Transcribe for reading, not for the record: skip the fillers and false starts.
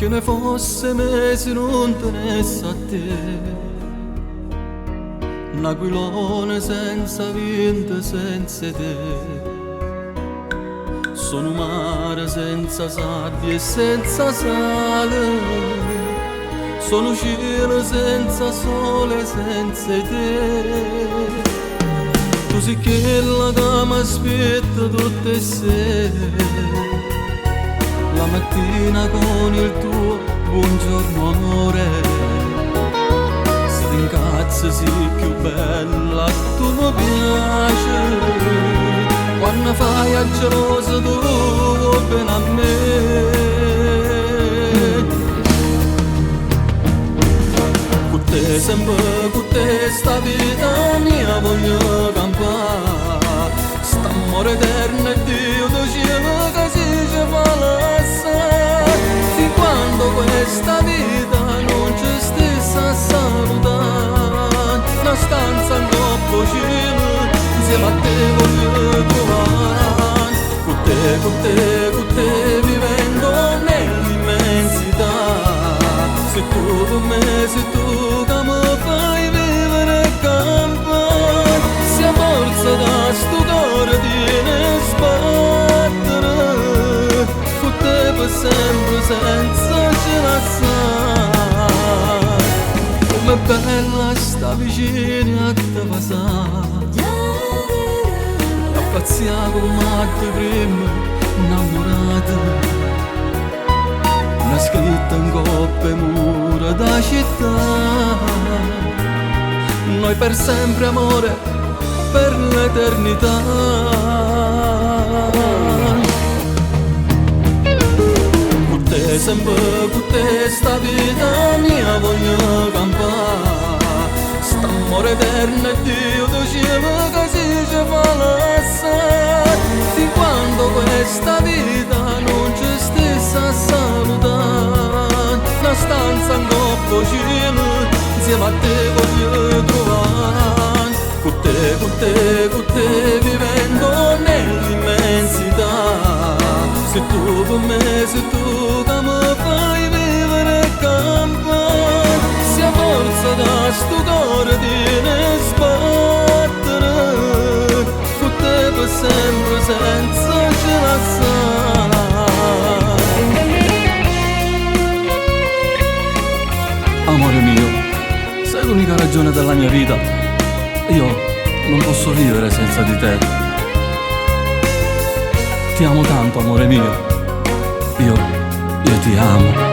che ne fosse mesi non tenesse a te. Un aquilone senza vento, senza te. Sono un mare senza sabbia e senza sale. Sono cielo senza sole, senza te. Tu sei quella che mi aspetta tutte le sere, la mattina con il tuo buongiorno amore. Se ti incazzi sei più bella, tu mi piaci. Quando fai a gelosa tu vuoi bene a me. Con te sempre, con te sta vita mia voglio campare. St'amore eterno e Dio tu cielo che si fa lassare. Fin quando questa vita non ci stessa a salutare. Una stanza in troppo cielo, insieme a te voglio trovare. Con te vivendo nell'immensità. Se tu con me, se tu che mi fai vivere e campare. Se a forza da sto cuore tiene sbattere, con te per sempre senza ce la sai. Com'è bella sta vicina a te passare, pazzia come a te prima innamorata. Una scritta in coppe mura da città. Noi per sempre amore, per l'eternità. Con te sempre, con te sta vita mia voglio campare. St'amore eterno e Dio tu cielo che si fa lassare. Fin quando questa vita non ci stessa a salutare. Una stanza in troppo cielo, insieme a te voglio trovare. Con te vivendo nell'immensità. Se tu con me, se tu che mi fai vivere e campare. Se a forza da sto cuore tiene sbattere, con te per sempre senza ce la sai. Amore mio, sei l'unica ragione della mia vita. Io non posso vivere senza di te. Ti amo tanto, amore mio. Io ti amo.